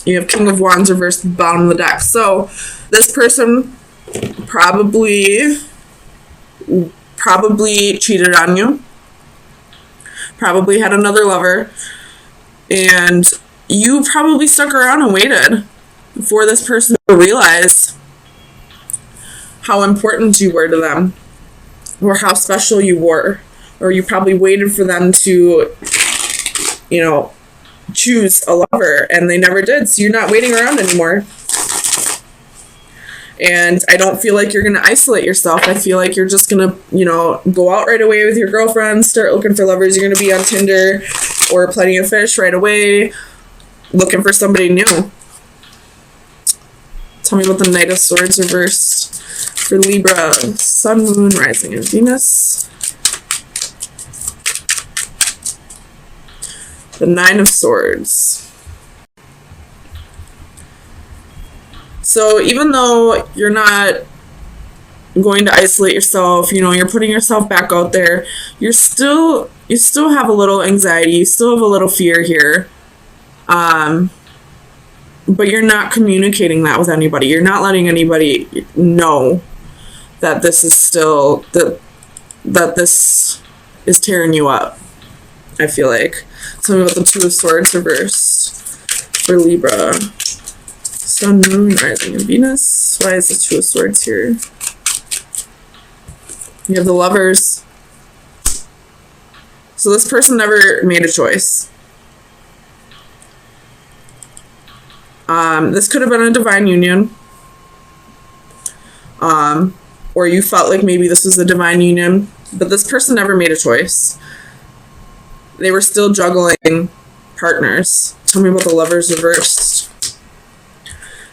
You have King of Wands reversed at the bottom of the deck. So this person probably cheated on you, probably had another lover, and you probably stuck around and waited for this person to realize how important you were to them, or how special you were, or you probably waited for them to, you know, choose a lover, and they never did, so you're not waiting around anymore. And I don't feel like you're going to isolate yourself. I feel like you're just going to, you know, go out right away with your girlfriend, start looking for lovers. You're going to be on Tinder or Plenty of Fish right away, looking for somebody new. Tell me about the Knight of Swords reversed for Libra, Sun, Moon, Rising, and Venus. The Nine of Swords. So even though you're not going to isolate yourself, you know, you're putting yourself back out there, you still have a little anxiety, you still have a little fear here. But you're not communicating that with anybody. You're not letting anybody know that this is still, that this is tearing you up, I feel like. Tell me about the Two of Swords reversed for Libra. Sun, Moon, Rising, and Venus. Why is the Two of Swords here? You have the Lovers. So this person never made a choice. This could have been a divine union. Or you felt like maybe this was a divine union, but this person never made a choice. They were still juggling partners. Tell me about the Lovers reversed.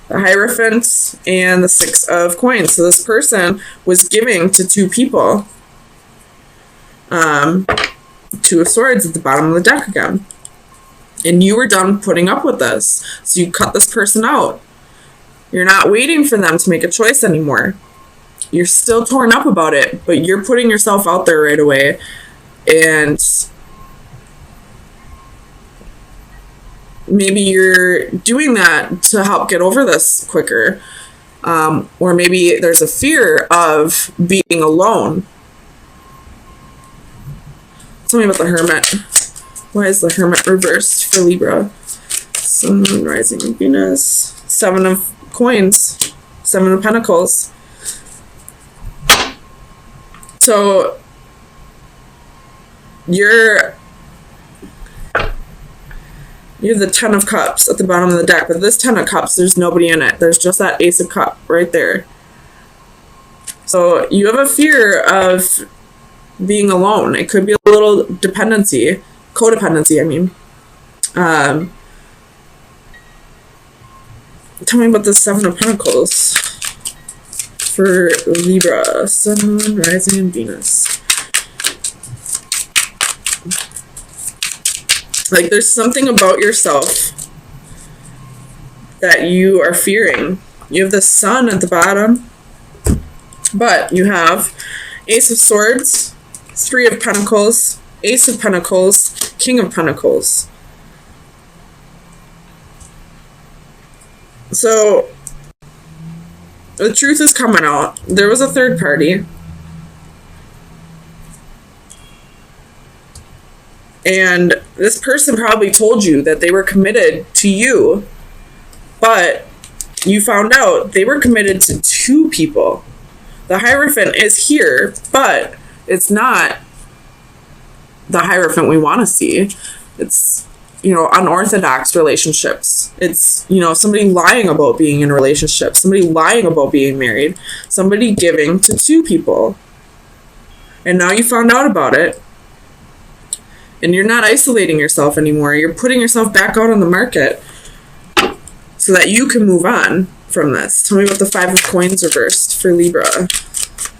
The Hierophant and the Six of Coins. So this person was giving to two people. Two of Swords at the bottom of the deck again. And you were done putting up with this. So you cut this person out. You're not waiting for them to make a choice anymore. You're still torn up about it, but you're putting yourself out there right away. And maybe you're doing that to help get over this quicker. Or maybe there's a fear of being alone. Tell me about the Hermit. Why is the Hermit reversed for Libra? Sun, Moon, Rising, and Venus. Seven of Coins. Seven of Pentacles. So you have the Ten of Cups at the bottom of the deck, but this Ten of Cups, there's nobody in it. There's just that Ace of Cups right there. So you have a fear of being alone. It could be a little codependency, I mean. Tell me about the Seven of Pentacles for Libra, Sun, Moon, Rising, and Venus. Like, there's something about yourself that you are fearing. You have the Sun at the bottom, but you have Ace of Swords, Three of Pentacles, Ace of Pentacles, King of Pentacles. So the truth is coming out. There was a third party. And this person probably told you that they were committed to you, but you found out they were committed to two people. The Hierophant is here, but it's not the Hierophant we want to see. It's, you know, unorthodox relationships. It's, you know, somebody lying about being in a relationship, somebody lying about being married, somebody giving to two people. And now you found out about it. And you're not isolating yourself anymore. You're putting yourself back out on the market so that you can move on from this. Tell me about the Five of Coins reversed for Libra.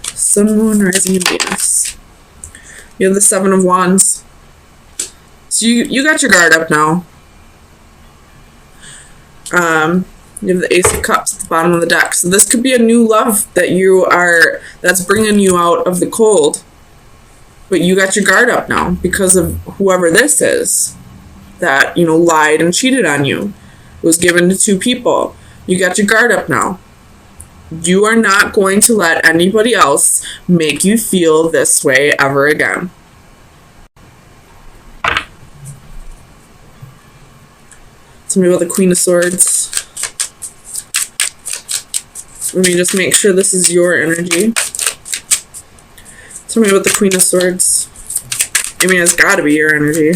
Sun, Moon, Rising, and Venus. You have the Seven of Wands. So you got your guard up now. You have the Ace of Cups at the bottom of the deck. So this could be a new love that's bringing you out of the cold. But you got your guard up now because of whoever this is that, you know, lied and cheated on you. It was given to two people. You got your guard up now. You are not going to let anybody else make you feel this way ever again. Tell me about the Queen of Swords. Let me just make sure this is your energy. Tell me about the Queen of Swords. I mean, it's got to be your energy.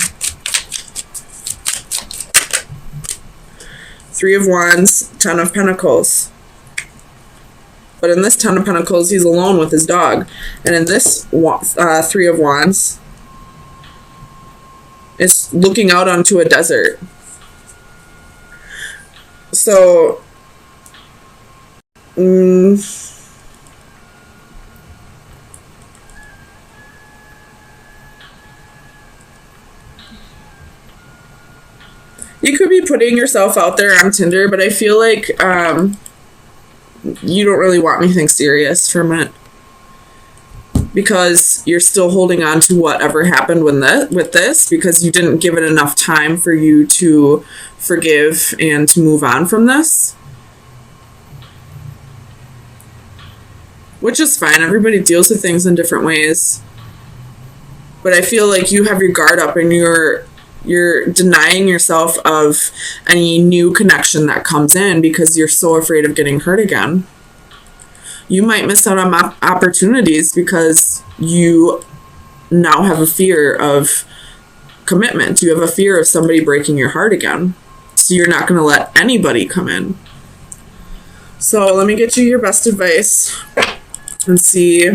Three of Wands, Ten of Pentacles. But in this Ten of Pentacles, he's alone with his dog. And in this Three of Wands, it's looking out onto a desert. So, you could be putting yourself out there on Tinder, but I feel like you don't really want anything serious from it, because you're still holding on to whatever happened with this, because you didn't give it enough time for you to forgive and to move on from this. Which is fine. Everybody deals with things in different ways. But I feel like you have your guard up and you're denying yourself of any new connection that comes in because you're so afraid of getting hurt again. You might miss out on opportunities because you now have a fear of commitment. You have a fear of somebody breaking your heart again. So you're not going to let anybody come in. So let me get you your best advice and see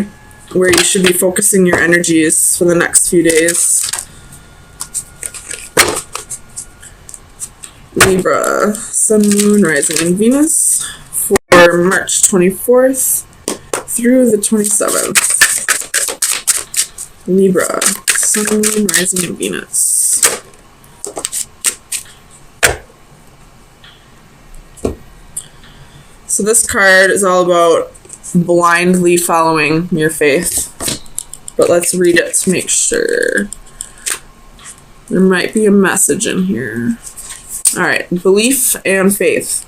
where you should be focusing your energies for the next few days. Libra, Sun, Moon, Rising, and Venus for March 24th through the 27th. Libra, Sun, Moon, Rising, and Venus. So this card is all about blindly following your faith. But let's read it to make sure. There might be a message in here. Alright, belief and faith.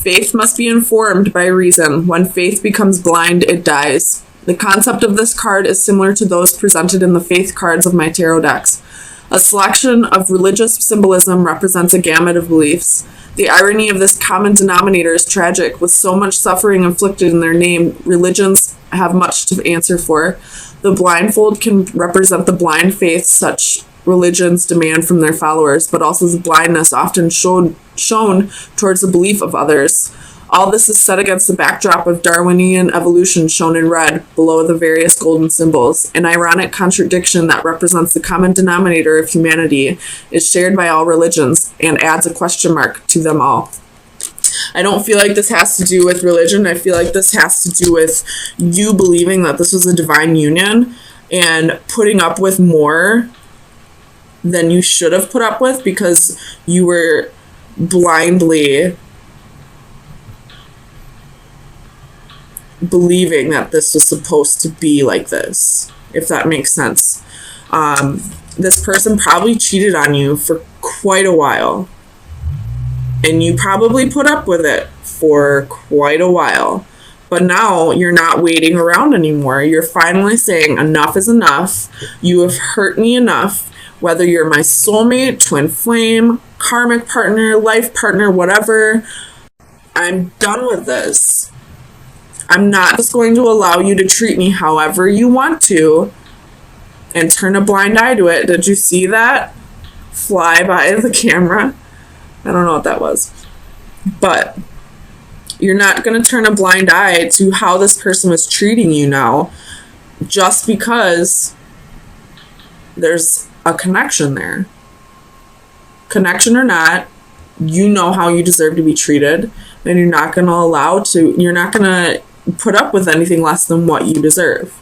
Faith must be informed by reason. When faith becomes blind, it dies. The concept of this card is similar to those presented in the faith cards of my tarot decks. A selection of religious symbolism represents a gamut of beliefs. The irony of this common denominator is tragic. With so much suffering inflicted in their name, religions have much to answer for. The blindfold can represent the blind faith such religions demand from their followers, but also the blindness often shown towards the belief of others. All this is set against the backdrop of Darwinian evolution shown in red below the various golden symbols. An ironic contradiction that represents the common denominator of humanity is shared by all religions and adds a question mark to them all. I don't feel like this has to do with religion. I feel like this has to do with you believing that this was a divine union and putting up with more than you should have put up with because you were blindly believing that this was supposed to be like this, if that makes sense. This person probably cheated on you for quite a while, and you probably put up with it for quite a while, but now you're not waiting around anymore. You're finally saying enough is enough. You have hurt me enough. Whether you're my soulmate, twin flame, karmic partner, life partner, whatever, I'm done with this. I'm not just going to allow you to treat me however you want to and turn a blind eye to it. Did you see that fly by the camera? I don't know what that was. But you're not going to turn a blind eye to how this person was treating you now just because there's a connection there. Connection or not, you know how you deserve to be treated, and you're not going to put up with anything less than what you deserve.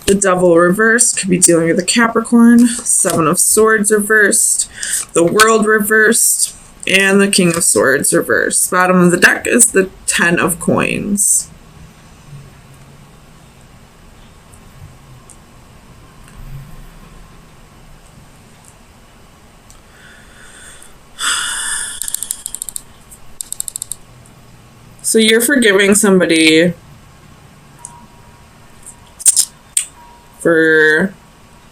The Devil reversed could be dealing with a Capricorn, Seven of Swords reversed, the World reversed, and the King of Swords reversed. Bottom of the deck is the Ten of Coins. So you're forgiving somebody for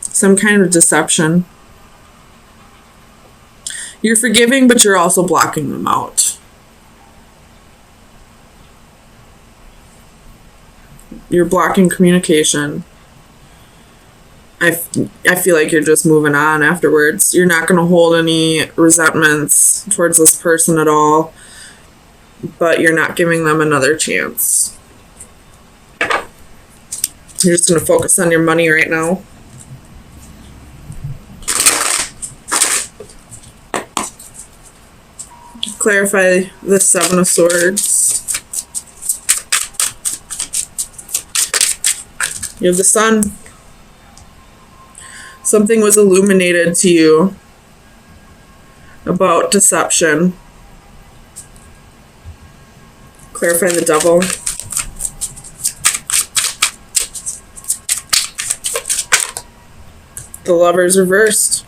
some kind of deception. You're forgiving, but you're also blocking them out. You're blocking communication. I feel like you're just moving on afterwards. You're not going to hold any resentments towards this person at all, but you're not giving them another chance. You're just going to focus on your money right now. Clarify the Seven of Swords. You have the Sun. Something was illuminated to you about deception. Clarify the Devil. The Lover's reversed.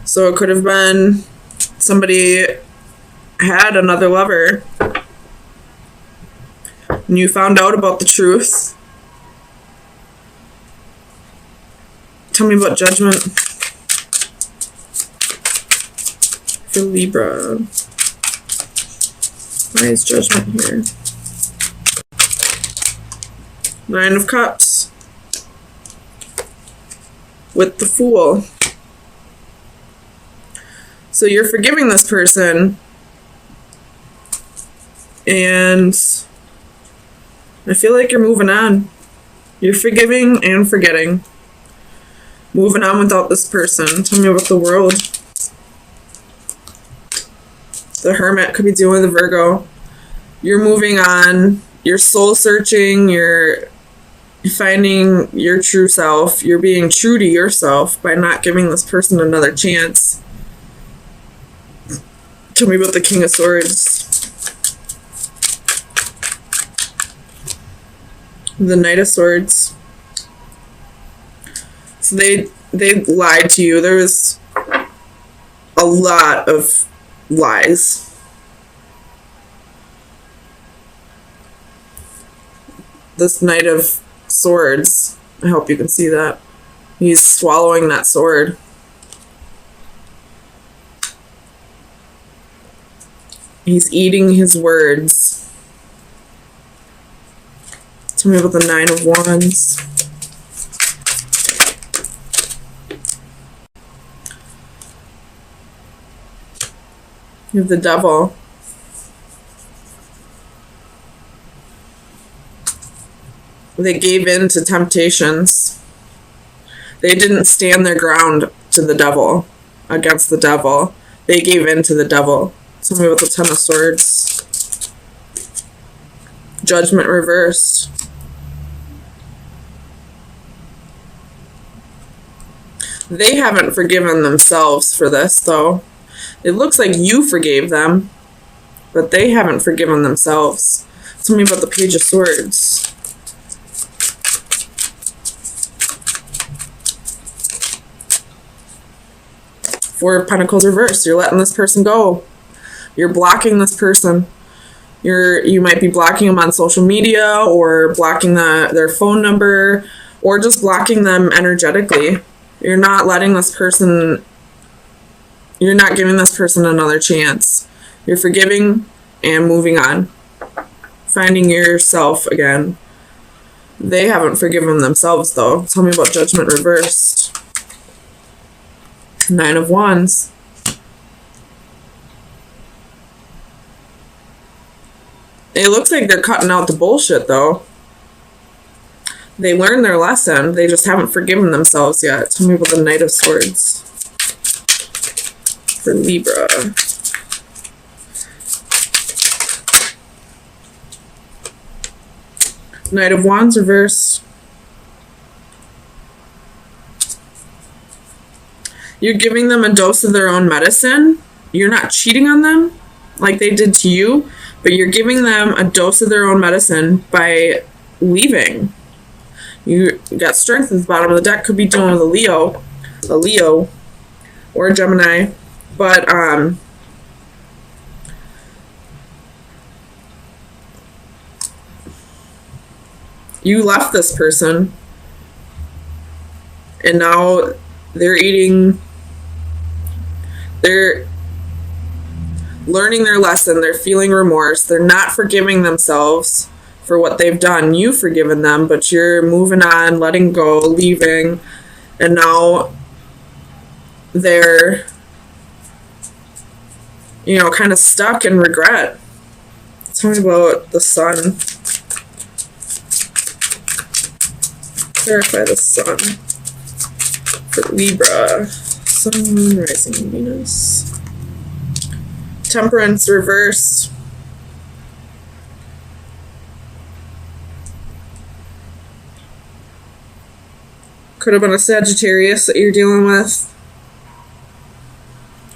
So it could have been somebody had another lover and you found out about the truth. Tell me about Judgment for Libra. Why is Judgment here? Nine of Cups with the Fool. So you're forgiving this person, and I feel like you're moving on. You're forgiving and forgetting. Moving on without this person. Tell me about the World. The Hermit could be dealing with the Virgo. You're moving on. You're soul searching. You're finding your true self. You're being true to yourself by not giving this person another chance. Tell me about the King of Swords. The Knight of Swords. So they lied to you. There was a lot of lies. This Knight of Swords, I hope you can see that. He's swallowing that sword. He's eating his words. Tell me about the Nine of Wands. You have the Devil. They gave in to temptations. They didn't stand their ground to the devil, against the devil. They gave in to the devil. Tell me about the Ten of Swords. Judgment reversed. They haven't forgiven themselves for this, though. It looks like you forgave them, but they haven't forgiven themselves. Tell me about the Page of Swords. Four of Pentacles reversed. You're letting this person go. You're blocking this person. You might be blocking them on social media, or blocking their phone number, or just blocking them energetically. You're not letting this person, you're not giving this person another chance. You're forgiving and moving on. Finding yourself again. They haven't forgiven themselves, though. Tell me about Judgment reversed. Nine of Wands. It looks like they're cutting out the bullshit, though. They learned their lesson. They just haven't forgiven themselves yet. Tell me about the Knight of Swords for Libra. Knight of Wands reversed. You're giving them a dose of their own medicine. You're not cheating on them like they did to you, but you're giving them a dose of their own medicine by leaving. You got Strength at the bottom of the deck. Could be dealing with a Leo, or a Gemini. But you left this person, and now they're learning their lesson. They're feeling remorse. They're not forgiving themselves for what they've done. You've forgiven them, but you're moving on, letting go, leaving, and now they're, kind of stuck in regret. Tell me about the sun. Clarify the sun for Libra. Sun, moon, rising, Venus. Temperance reversed. Could have been a Sagittarius that you're dealing with.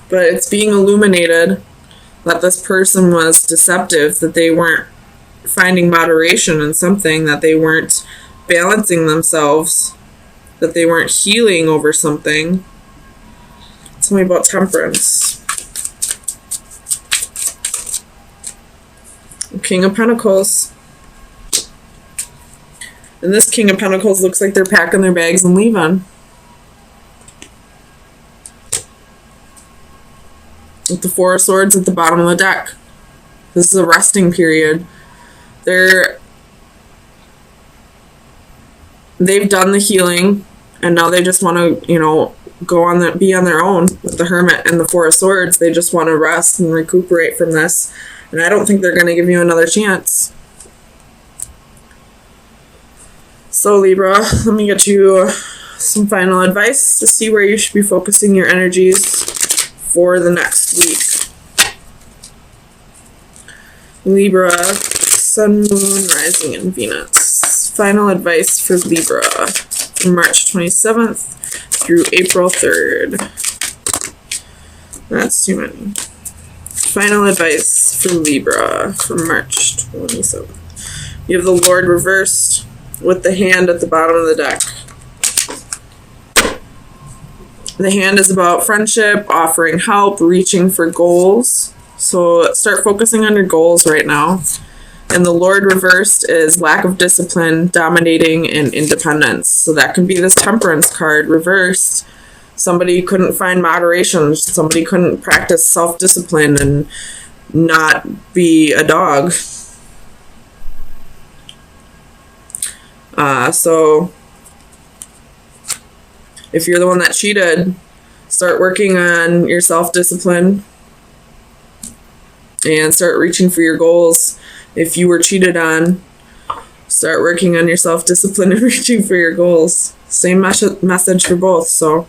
But it's being illuminated that this person was deceptive, that they weren't finding moderation in something, that they weren't balancing themselves, that they weren't healing over something. Tell me about temperance. King of Pentacles. And this King of Pentacles looks like they're packing their bags and leaving. With the Four of Swords at the bottom of the deck. This is a resting period. They've done the healing, and now they just want to, be on their own with the Hermit and the Four of Swords. They just want to rest and recuperate from this. And I don't think they're going to give you another chance. So Libra, let me get you some final advice to see where you should be focusing your energies for the next week. Libra, Sun, Moon, Rising, and Venus. Final advice for Libra from March 27th through April 3rd. That's too many. Final advice for Libra from March 27th. You have the Lord reversed with the hand at the bottom of the deck. The hand is about friendship, offering help, reaching for goals. So start focusing on your goals right now. And the Lord reversed is lack of discipline, dominating, and independence. So that can be this Temperance card reversed. Somebody couldn't find moderation. Somebody couldn't practice self-discipline and not be a dog. So if you're the one that cheated, start working on your self-discipline and start reaching for your goals. If you were cheated on, start working on your self-discipline and reaching for your goals. Same message for both. So